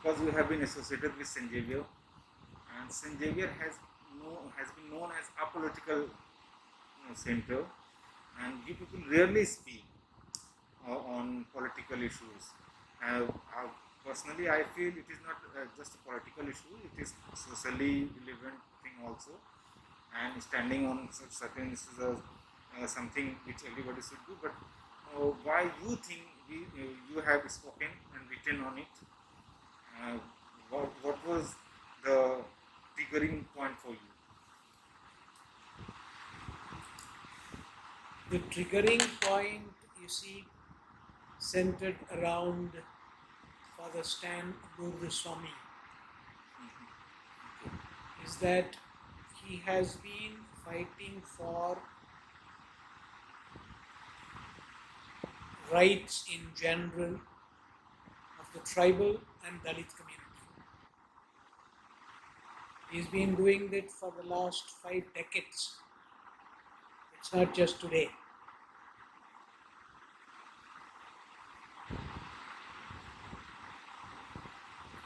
because we have been associated with St. Xavier, and St. Xavier has been known as apolitical center, and you people rarely speak on political issues. Personally, I feel it is not just a political issue; it is socially relevant thing also. And standing on certain issues is something which everybody should do. But why you think you have spoken and written on it? What was the triggering point for you? The triggering point, you see, centered around Father Stan Swamy, is that he has been fighting for rights in general of the tribal and Dalit community. He's been doing it for the last 5 decades. It's not just today.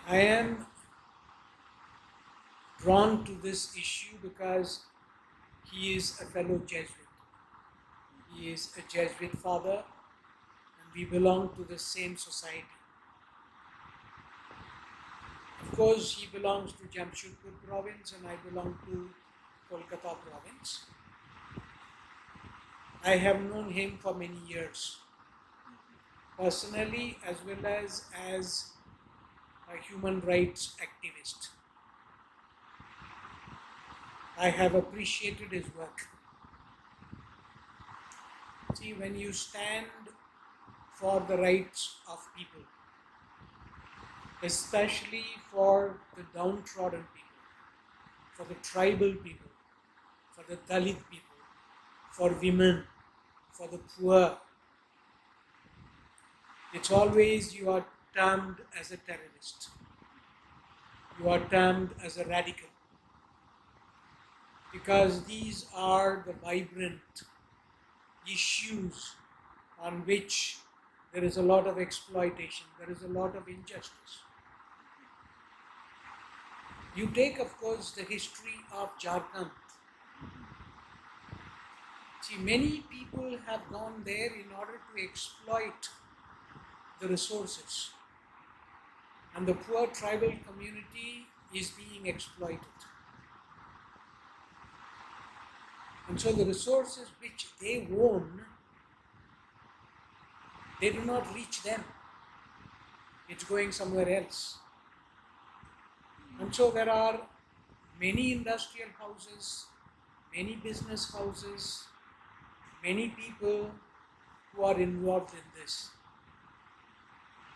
I am drawn to this issue because he is a fellow Jesuit. He is a Jesuit father, and we belong to the same society. Of course, he belongs to Jamshedpur province and I belong to Kolkata province. I have known him for many years, personally as well as a human rights activist. I have appreciated his work. See, when you stand for the rights of people, especially for the downtrodden people, for the tribal people, for the Dalit people, for women, for the poor, it's always you are termed as a terrorist. You are termed as a radical. Because these are the vibrant issues on which there is a lot of exploitation, there is a lot of injustice. You take, of course, the history of Jharkhand. See, many people have gone there in order to exploit the resources. And the poor tribal community is being exploited. And so the resources which they own, they do not reach them. It's going somewhere else. And so there are many industrial houses, many business houses, many people who are involved in this.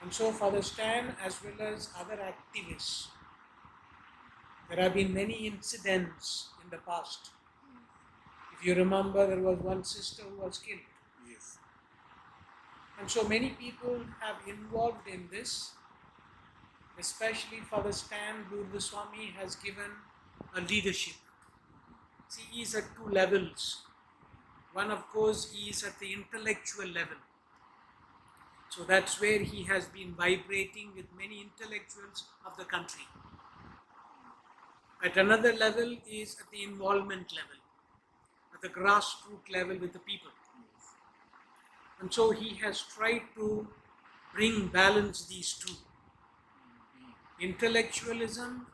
And so Father Stan, as well as other activists, there have been many incidents in the past. If you remember, there was one sister who was killed. Yes. And so many people have involved in this, especially Father Stan Swamy has given a leadership. See, he is at 2 levels. One, of course, he is at the intellectual level. So that's where he has been vibrating with many intellectuals of the country. At another level is at the involvement level, at the grassroots level with the people. And so he has tried to balance these two. Intellectualism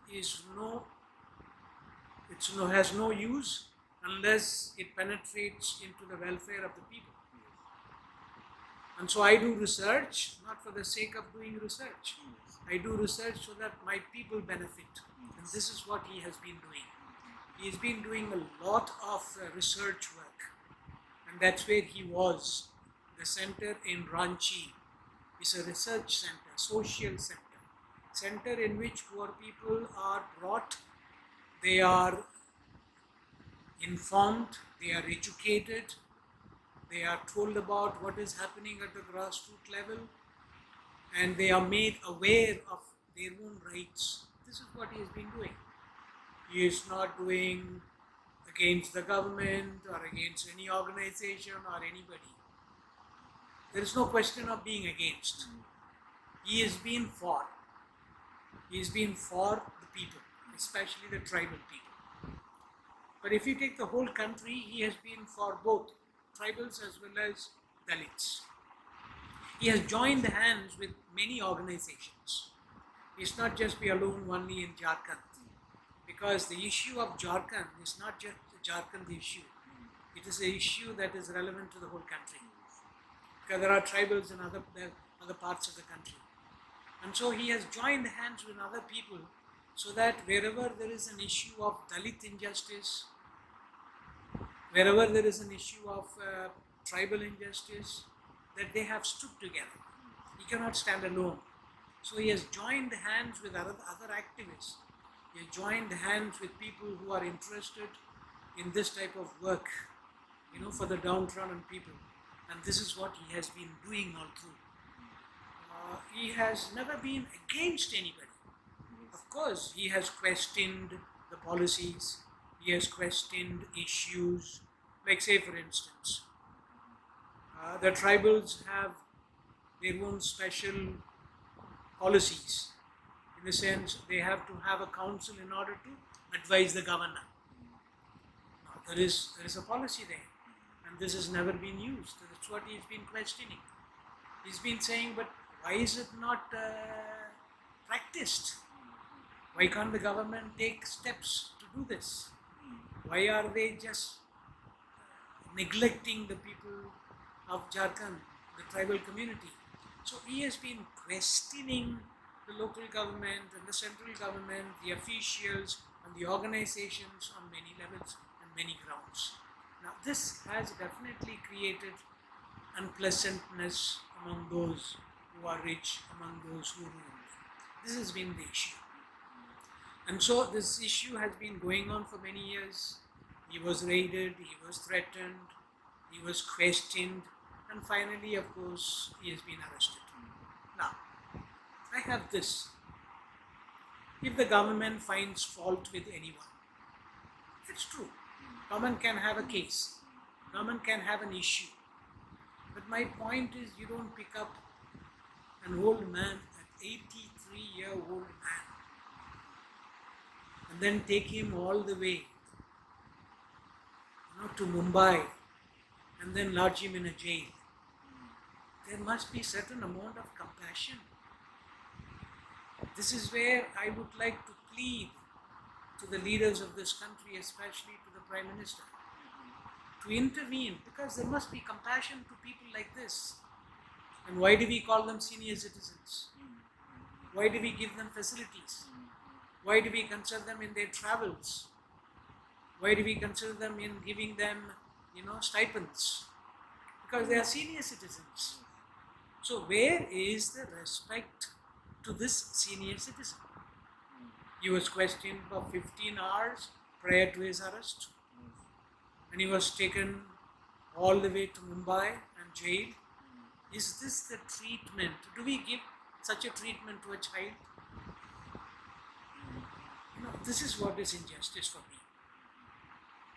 has no use unless it penetrates into the welfare of the people. And so I do research, not for the sake of doing research. I do research so that my people benefit. And this is what he has been doing. He has been doing a lot of research work. And that's where he was. The center in Ranchi is a research center, social center in which poor people are brought, they are informed, they are educated, they are told about what is happening at the grassroots level, and they are made aware of their own rights. This is what he has been doing. He is not doing against the government or against any organization or anybody. There is no question of being against. He has been for. He's been for the people, especially the tribal people. But if you take the whole country, he has been for both tribals as well as Dalits. He has joined hands with many organizations. It's not just be alone only in Jharkhand, because the issue of Jharkhand is not just the Jharkhand issue. It is an issue that is relevant to the whole country, because there are tribals in other parts of the country. And so he has joined hands with other people so that wherever there is an issue of Dalit injustice, wherever there is an issue of tribal injustice, that they have stood together. He cannot stand alone. So he has joined hands with other activists. He has joined hands with people who are interested in this type of work, for the downtrodden people. And this is what he has been doing all through. He has never been against anybody. Of course, he has questioned the policies. He has questioned issues. Like say for instance, the tribals have their own special policies. In the sense, they have to have a council in order to advise the governor. Now, there is a policy there, and this has never been used. That's what he's been questioning. He's been saying, but why is it not practiced? Why can't the government take steps to do this? Why are they just neglecting the people of Jharkhand, the tribal community? So he has been questioning the local government and the central government, the officials and the organizations on many levels and many grounds. Now this has definitely created unpleasantness among those who are rich, among those who rule. This has been the issue. And so this issue has been going on for many years. He was raided, he was threatened, he was questioned, and finally, of course, he has been arrested. Now, I have this. If the government finds fault with anyone, it's true. Government can have a case. Government can have an issue. But my point is, you don't pick up an old man, an 83-year-old man, and then take him all the way to Mumbai and then lodge him in a jail. There must be certain amount of compassion. This is where I would like to plead to the leaders of this country, especially to the Prime Minister, to intervene, because there must be compassion to people like this. And why do we call them senior citizens? Why do we give them facilities? Why do we consider them in their travels? Why do we consider them in giving them, stipends? Because they are senior citizens. So where is the respect to this senior citizen? He was questioned for 15 hours prior to his arrest, and he was taken all the way to Mumbai and jailed. Is this the treatment? Do we give such a treatment to a child? This is what is injustice for me.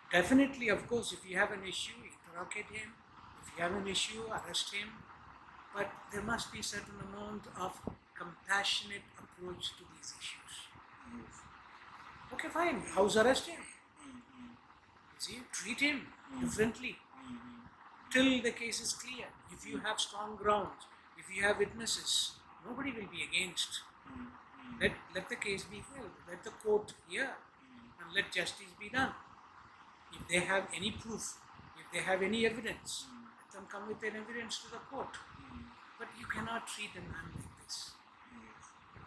Definitely, of course, if you have an issue, interrogate him. If you have an issue, arrest him. But there must be a certain amount of compassionate approach to these issues. Okay, fine. House arrest him. See, treat him differently till the case is clear. If you have strong grounds, if you have witnesses, nobody will be against. Let the case be held. Let the court hear, and let justice be done. If they have any proof, if they have any evidence, let them come with an evidence to the court. But you cannot treat a man like this.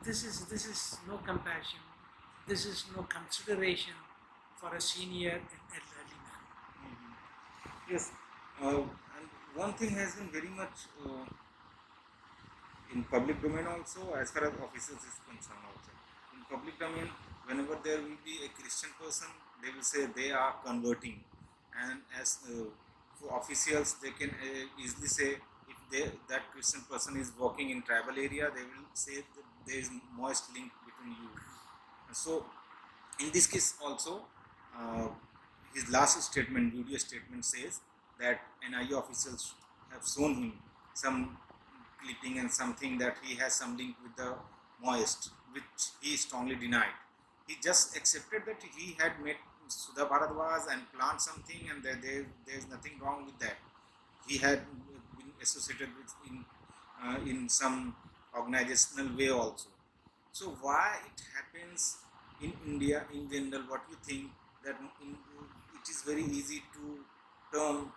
This is no compassion. This is no consideration for a senior and elderly man. Yes, and one thing has been very much in public domain also, as far as officers is concerned also. In public domain, whenever there will be a Christian person, they will say they are converting, and as for officials, they can easily say if that Christian person is working in tribal area, they will say that there is moist link between you. And so, in this case also, his last statement, video statement says that NIA officials have shown him some clipping and something that he has some link with the which he strongly denied. He just accepted that he had met Sudha Bharadwaj and planned something, and there's nothing wrong with that. He had been associated with in some organizational way also. So why it happens in India in general? What you think that it is very easy to term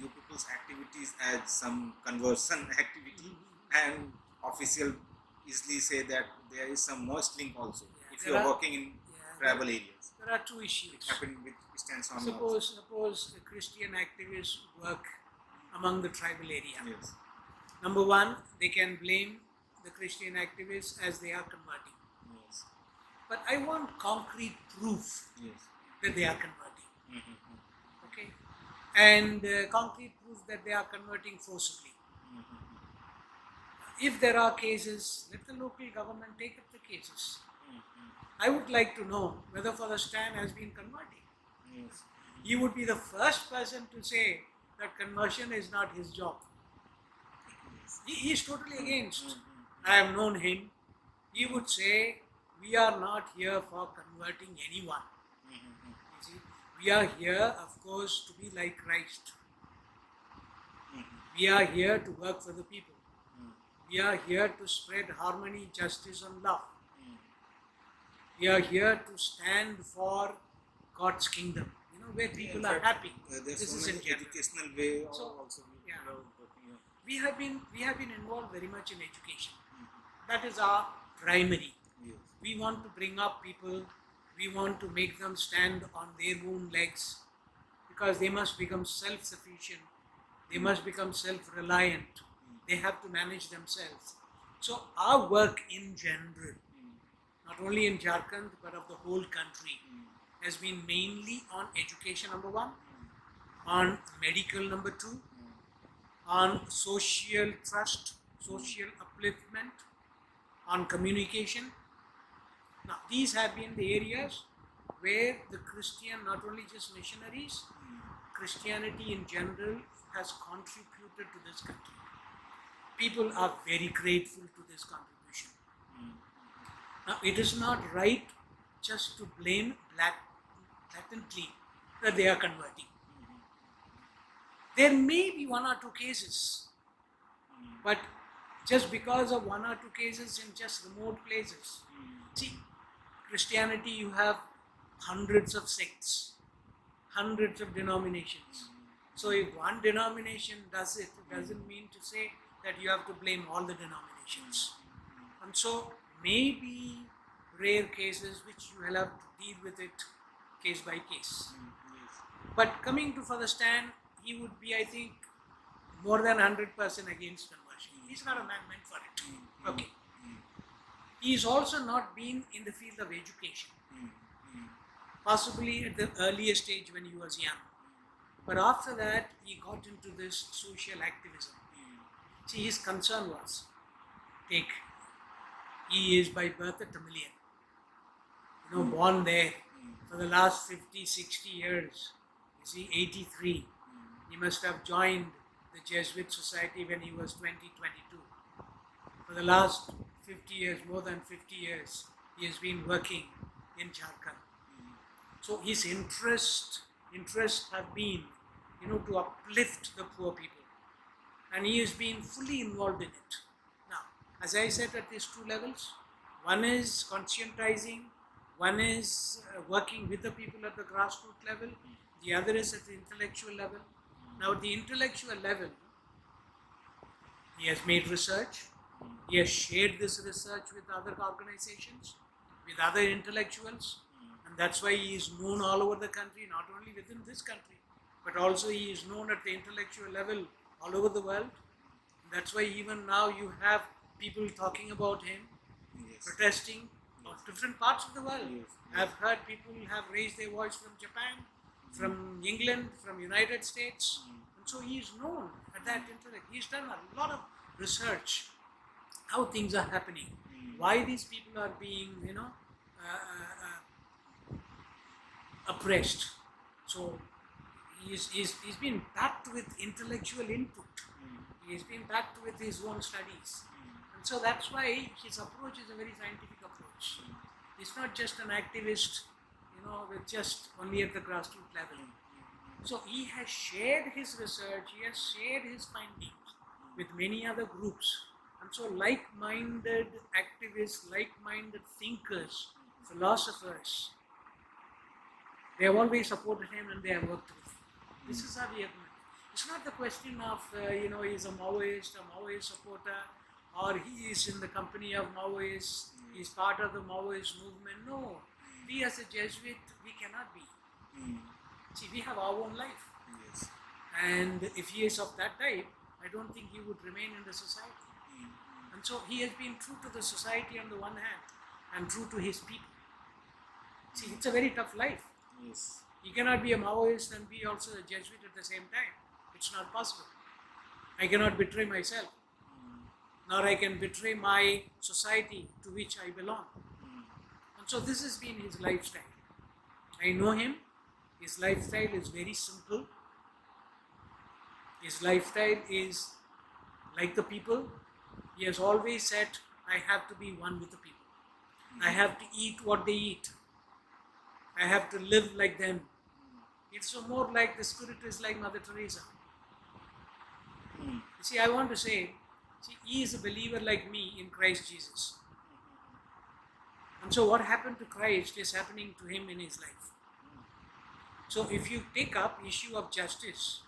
you people's activities as some conversion activity, and official easily say that there is some merged link also. If you are working in tribal areas, there are two issues. It happened with Stan Swamy. Suppose a Christian activists work among the tribal area. Yes. Number one, they can blame the Christian activists as they are converting. Yes. But I want concrete proof that they are converting. Mm-hmm. Okay? And concrete proof that they are converting forcibly. Mm-hmm. If there are cases, let the local government take up the cases. I would like to know whether Father Stan has been converting. Yes. He would be the first person to say that conversion is not his job. He is totally against. I have known him. He would say, we are not here for converting anyone. You see, we are here, of course, to be like Christ. We are here to work for the people. We are here to spread harmony, justice and love. We are here to stand for God's kingdom, where people are happy. There's This so is many in general. educational way So, also. yeah. Working. We have been involved very much in education. That is our primary. Yes. We want to bring up people. We want to make them stand on their own legs, because they must become self-sufficient. They must become self-reliant. They have to manage themselves. So our work in general, not only in Jharkhand but of the whole country, has been mainly on education, number one, on medical, number two, on social trust, social upliftment, on communication. Now these have been the areas where the Christian, not only just missionaries, Christianity in general has contributed to this country. People are very grateful to this contribution. Now it is not right just to blame blatantly that they are converting. There may be one or two cases, but just because of one or two cases in just remote places. See, Christianity, you have hundreds of sects, hundreds of denominations. So if one denomination does it, it doesn't mean to say that you have to blame all the denominations. And so maybe rare cases which you will have to deal with it case by case. But coming to Father Stan, he would be, I think, more than 100% against conversion. He's not a man meant for it. Okay. He's also not been in the field of education. Possibly at the earliest stage when he was young. But after that, he got into this social activism. See, his concern was, he is by birth a Tamilian. Born there for the last 50, 60 years. You see, 83. He must have joined the Jesuit Society when he was 20, 22. For the last 50 years, more than 50 years, he has been working in Jharkhand. So his interests have been, to uplift the poor people. And he has been fully involved in it. Now, as I said, at these two levels, one is conscientizing, one is working with the people at the grassroots level, the other is at the intellectual level. Now, at the intellectual level, he has made research, he has shared this research with other organizations, with other intellectuals, and that's why he is known all over the country, not only within this country, but also he is known at the intellectual level all over the world. That's why even now you have people talking about him, protesting of different parts of the world. I've heard people have raised their voice from Japan, from England, from United States. And so he is known at that intellect. He's done a lot of research, how things are happening, why these people are being, oppressed. So he's been packed with intellectual input. He has been packed with his own studies. And So that's why his approach is a very scientific approach. He's not just an activist, with just only at the grassroots level. So he has shared his research, he has shared his findings with many other groups. And so like-minded activists, like-minded thinkers, philosophers, they have always supported him and they have worked with him. This is how we have met. It's not the question of, he's a Maoist supporter, or he is in the company of Maoists, he's part of the Maoist movement. No, we as a Jesuit, we cannot be. See, we have our own life. Yes. And if he is of that type, I don't think he would remain in the society. And so he has been true to the society on the one hand and true to his people. See, it's a very tough life. Yes. You cannot be a Maoist and be also a Jesuit at the same time. It's not possible. I cannot betray myself, nor I can betray my society to which I belong. And so this has been his lifestyle. I know him. His lifestyle is very simple. His lifestyle is like the people. He has always said, I have to be one with the people. I have to eat what they eat. I have to live like them. It's so more like the spirit is like Mother Teresa. You see, I want to say, he is a believer like me in Christ Jesus. And so what happened to Christ is happening to him in his life. So if you take up issue of justice,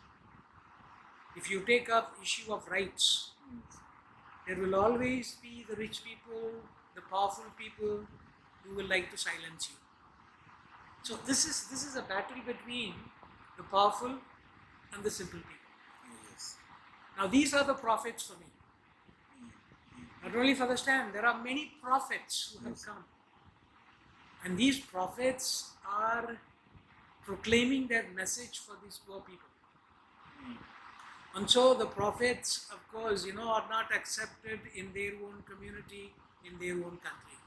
if you take up issue of rights, there will always be the rich people, the powerful people who will like to silence you. So this is a battle between the powerful and the simple people. Yes. Now these are the prophets for me. Not only for the Stan, there are many prophets who have come. And these prophets are proclaiming their message for these poor people. And so the prophets, of course, are not accepted in their own community, in their own country.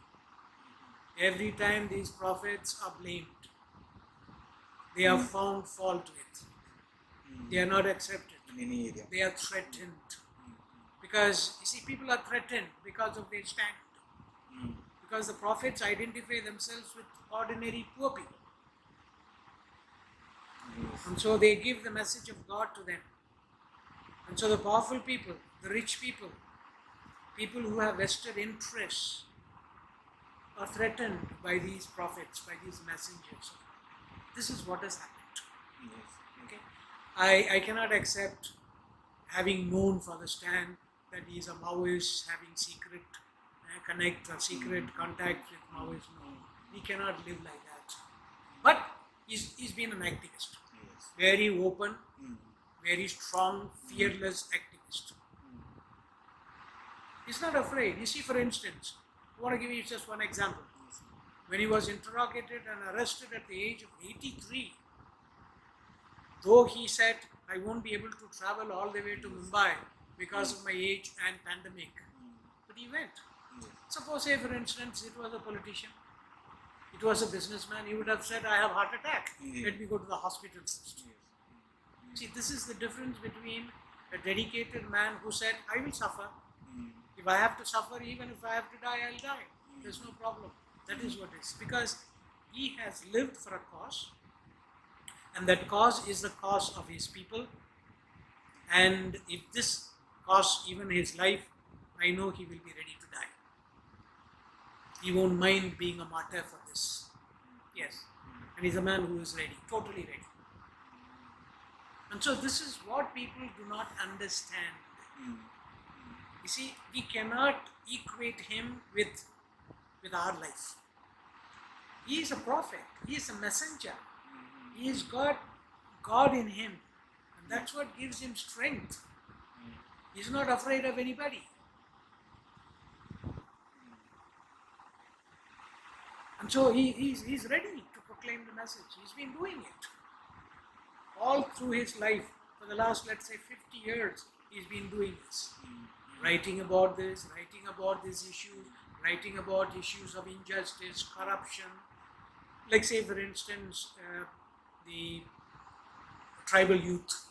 Every time these prophets are blamed. They are found fault with. They are not accepted. In any area. They are threatened. Because, you see, people are threatened because of their stand. Because the prophets identify themselves with ordinary poor people. And so they give the message of God to them. And so the powerful people, the rich people, people who have vested interests, are threatened by these prophets, by these messengers. This is what has happened. Okay? I cannot accept, having known Father Stan, that he is a Maoist, having secret connect or secret contact with Maoists. No, he cannot live like that. But he's been an activist. Very open, very strong, fearless activist. He's not afraid. You see, for instance, I want to give you just one example. When he was interrogated and arrested at the age of 83, though he said, I won't be able to travel all the way to Mumbai because of my age and pandemic, but he went. Suppose, say, for instance, it was a politician, it was a businessman, he would have said, I have heart attack, let me go to the hospital first. See, this is the difference between a dedicated man who said, I will suffer. If I have to suffer, even if I have to die, I'll die. There's no problem. That is what it is. Because he has lived for a cause, and that cause is the cause of his people. And if this costs even his life, I know he will be ready to die. He won't mind being a martyr for this. Yes. And he's a man who is ready, totally ready. And so this is what people do not understand. You see, we cannot equate him with our life. He is a prophet. He is a messenger. He has got God in him. And that's what gives him strength. He's not afraid of anybody. And so he's ready to proclaim the message. He's been doing it. All through his life, for the last, let's say, 50 years, he's been doing this. Writing about this, writing about this issue, writing about issues of injustice, corruption. Like, say, for instance, the tribal youth.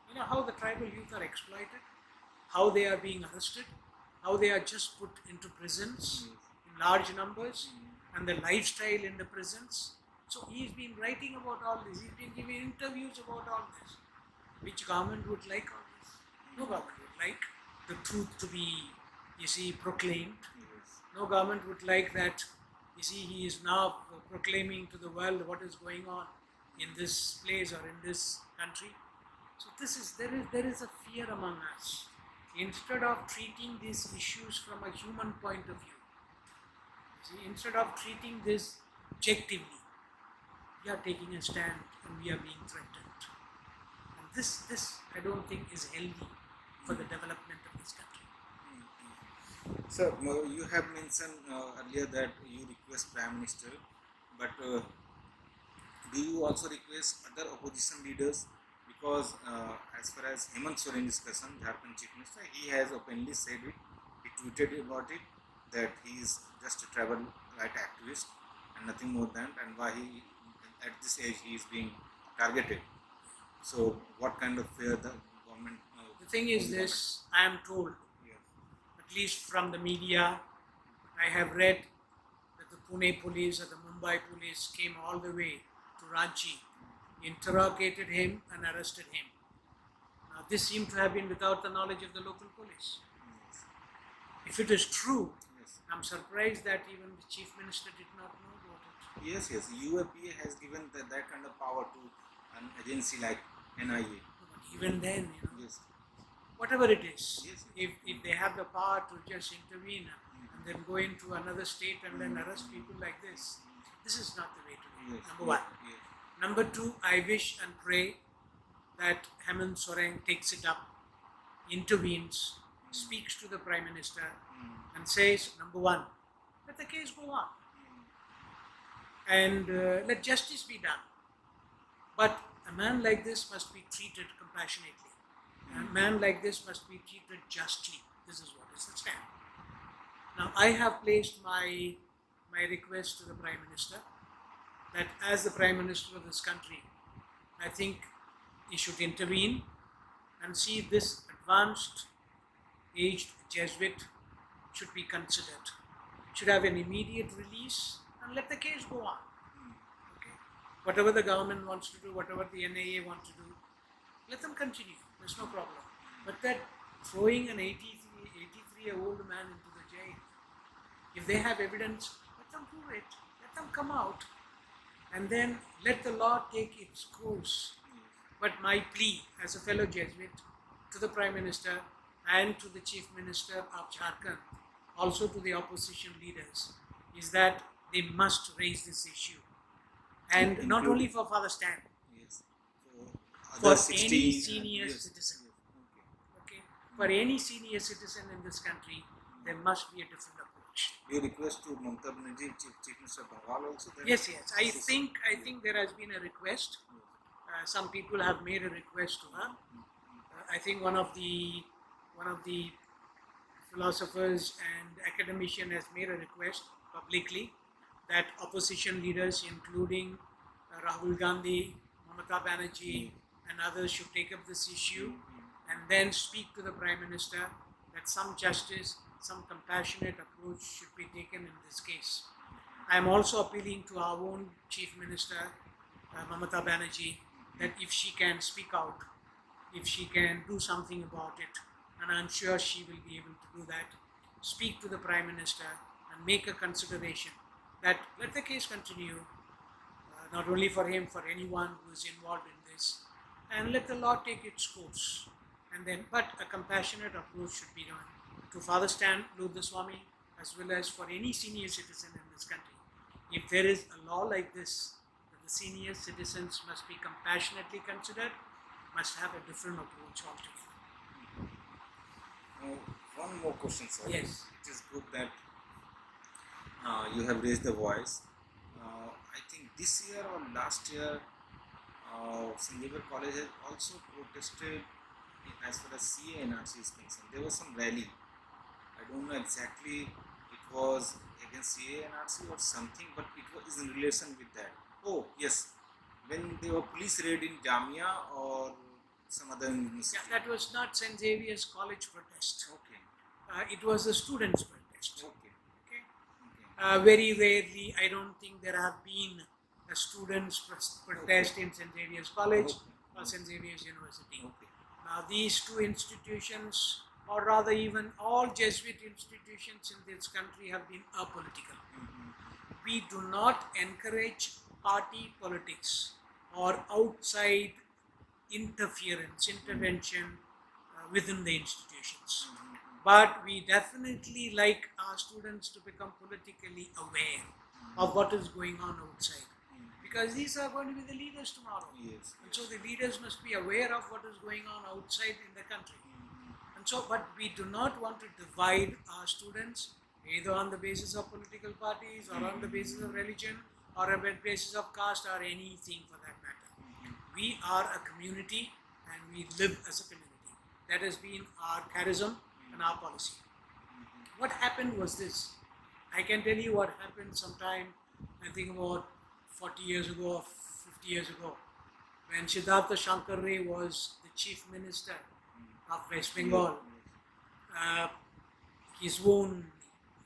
You know how the tribal youth are exploited? How they are being arrested? how they are just put into prisons in large numbers and the lifestyle in the prisons. So he's been writing about all this. He's been giving interviews about all this. Which government would like all this? No government would like the truth to be, proclaimed. No government would like that. He is now proclaiming to the world what is going on in this place or in this country. So there is a fear among us. Instead of treating these issues from a human point of view, instead of treating this objectively, we are taking a stand and we are being threatened. And this I don't think is healthy for the development of this country. Sir, you have mentioned earlier that you request Prime Minister, but do you also request other opposition leaders? Because as far as Hemant Soren is concerned, Jharkhand Chief Minister, he has openly said it, he tweeted about it, that he is just a travel right activist and nothing more than, and why he, at this age, he is being targeted. So what kind of fear the government... the thing is this, I am told, at least from the media, I have read that the Pune police or the Mumbai police came all the way to Ranchi, interrogated him and arrested him. Now this seemed to have been without the knowledge of the local police. If it is true, I'm surprised that even the Chief Minister did not know about it. Yes, UAPA has given that kind of power to an agency like NIA. But even then, whatever it is, if they have the power to just intervene and then go into another state and then arrest people like this is not the way to do it, number one. Number two, I wish and pray that Hemant Soren takes it up, intervenes, speaks to the Prime Minister and says, number one, let the case go on and let justice be done. But a man like this must be treated compassionately. A man like this must be treated justly. This is what is the stand. Now, I have placed my request to the Prime Minister that as the Prime Minister of this country, I think he should intervene and see if this advanced aged Jesuit should be considered. Should have an immediate release and let the case go on. Okay. Whatever the government wants to do, whatever the NIA wants to do, let them continue. There's no problem. But that throwing an 83-year-old man into the jail, if they have evidence, let them prove it. Let them come out. And then let the law take its course. But my plea as a fellow Jesuit to the Prime Minister and to the Chief Minister of Jharkhand, also to the opposition leaders, is that they must raise this issue. And not only for Father Stan, for any senior citizen. Okay. For any senior citizen in this country, there must be a different approach. You request to Mamata Banerjee, Chief Minister of Bengal also? Yes. I think there has been a request. Some people have made a request to her. I think one of the philosophers and academician has made a request publicly that opposition leaders, including Rahul Gandhi, Mamata Banerjee, and others should take up this issue and then speak to the Prime Minister that some justice, some compassionate approach should be taken in this case. I am also appealing to our own Chief Minister, Mamata Banerjee, that if she can speak out, if she can do something about it, and I'm sure she will be able to do that, speak to the Prime Minister and make a consideration that let the case continue, not only for him, for anyone who is involved in this, and let the law take its course. And then, but a compassionate approach should be done to Father Stan Swamy as well as for any senior citizen in this country. If there is a law like this, that the senior citizens must be compassionately considered, must have a different approach altogether. One more question, sir. Yes. It is good that you have raised the voice. I think this year or last year, Xavier College has also protested as far as CA NRC is concerned. There was some rally. I don't know exactly it was against CA NRC or something, but it was in relation with that. Oh, yes. When there were police raid in Jamia or some other university. Yeah, that was not St. Xavier's College protest. Okay. it was the students' protest. Okay. Okay? Okay. Very rarely, I don't think there have been a students' protest in St. Xavier's College or St. Xavier's University. Okay. Now, these two institutions, or rather even all Jesuit institutions in this country, have been apolitical. We do not encourage party politics or outside intervention within the institutions. But we definitely like our students to become politically aware of what is going on outside. Because these are going to be the leaders tomorrow. Yes. And so the leaders must be aware of what is going on outside in the country. And so, but we do not want to divide our students either on the basis of political parties or on the basis of religion or on the basis of caste or anything for that matter. We are a community and we live as a community. That has been our charism and our policy. What happened was this. I can tell you what happened sometime, I think about 40 years ago or 50 years ago, when Siddhartha Shankar Ray was the chief minister of West Bengal. His own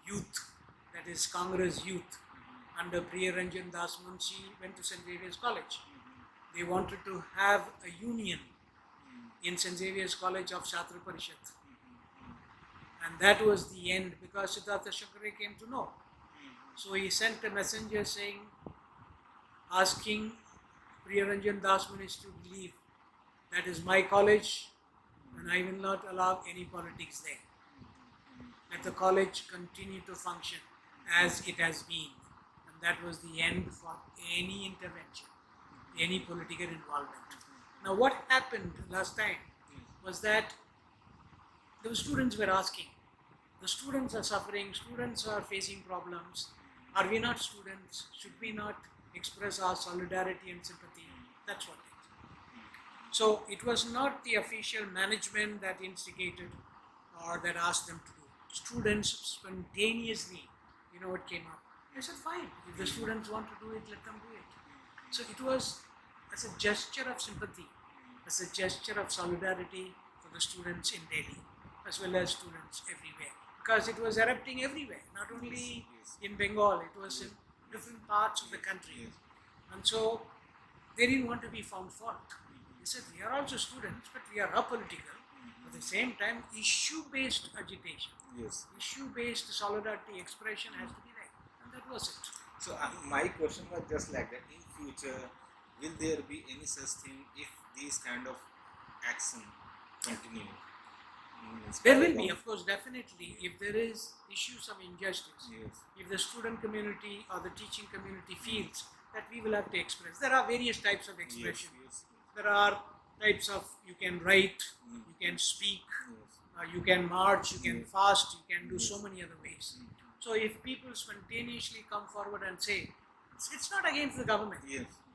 youth, that is Congress youth, under Priya Ranjan Das Munshi, went to St. Xavier's College. They wanted to have a union in St. Xavier's College of Chhatra Parishad. And that was the end, because Siddhartha Shankar Ray came to know. So he sent a messenger saying, asking Priya Ranjan Das Munshi to leave. That is my college, and I will not allow any politics there. Let the college continue to function as it has been. And that was the end for any intervention, any political involvement. Now what happened last time was that the students were asking, the students are suffering, students are facing problems. Are we not students? Should we not express our solidarity and sympathy? That's what it is. So it was not the official management that instigated or that asked them to do. Students spontaneously, what came up. I said, fine, if the students want to do it, let them do it. So it was as a gesture of sympathy, as a gesture of solidarity for the students in Delhi, as well as students everywhere. Because it was erupting everywhere, not only in Bengal, it was in different parts of the country. And so they didn't want to be found fault. They said, we are also students, but we are apolitical. At the same time, issue-based agitation, issue-based solidarity expression has to be there. And that was it. So my question was just like that. In future, will there be any such thing if these kind of action continue? There will be, of course, definitely. If there is issues of injustice, if the student community or the teaching community feels that we will have to express, there are various types of expression. There are types of, you can write, you can speak, you can march, you can fast, you can do so many other ways. So if people spontaneously come forward and say, it's not against the government,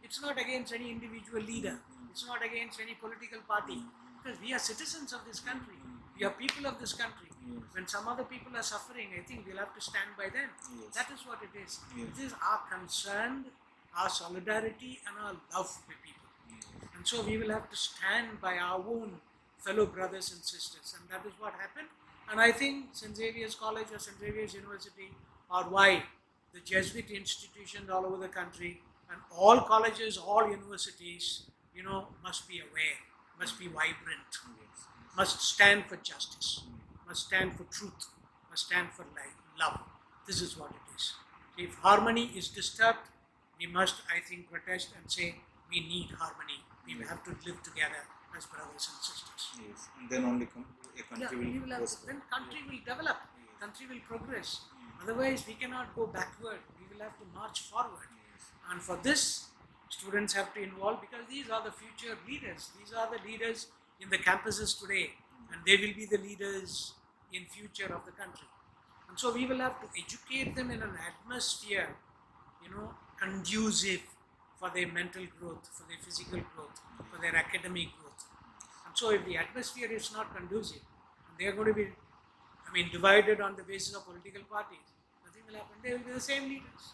it's not against any individual leader, it's not against any political party, because we are citizens of this country, we are people of this country. When some other people are suffering, I think we'll have to stand by them. That is what it is. It is our concern, our solidarity and our love for people. And so we will have to stand by our own fellow brothers and sisters, and that is what happened. And I think St. Xavier's College or St. Xavier's University, or why the Jesuit institutions all over the country and all colleges, all universities, must be aware, must be vibrant, must stand for justice, must stand for truth, must stand for love. This is what it is. If harmony is disturbed, we must, I think, protest and say we need harmony. We will have to live together as brothers and sisters. And then only a country will prosper. Then country will develop, country will progress. Otherwise, we cannot go backward. We will have to march forward. And for this, students have to involve, because these are the future leaders. These are the leaders in the campuses today, and they will be the leaders in future of the country. And so we will have to educate them in an atmosphere, conducive for their mental growth, for their physical growth, for their academic growth. And so if the atmosphere is not conducive, and they are going to be, divided on the basis of political parties, nothing will happen. They will be the same leaders.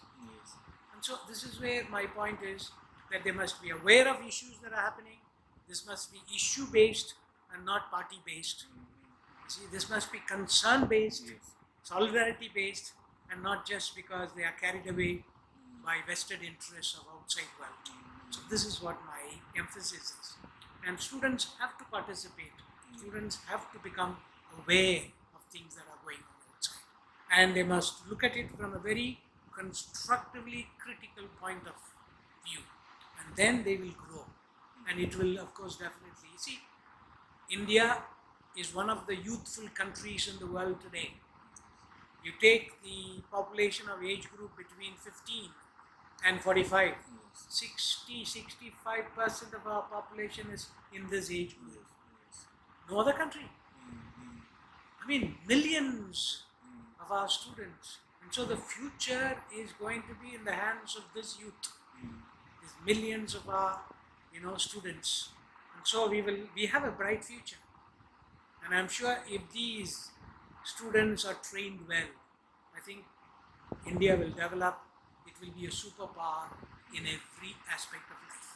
And so this is where my point is, that they must be aware of issues that are happening. This must be issue-based and not party-based. See, This must be concern based, Yes. solidarity based, and not just because they are carried away by vested interests of outside wealth. So this is what my emphasis is. And students have to participate. Students have to become aware of things that are going on outside. And they must look at it from a very constructively critical point of view. And then they will grow. And it will, of course, definitely. You see, India is one of the youthful countries in the world today. You take the population of age group between 15 and 45, 60-65% of our population is in this age group. No other country. I mean, millions of our students. And so the future is going to be in the hands of this youth. There's millions of our, students. And so we have a bright future. And I'm sure if these students are trained well, I think India will develop. It will be a superpower in every aspect of life.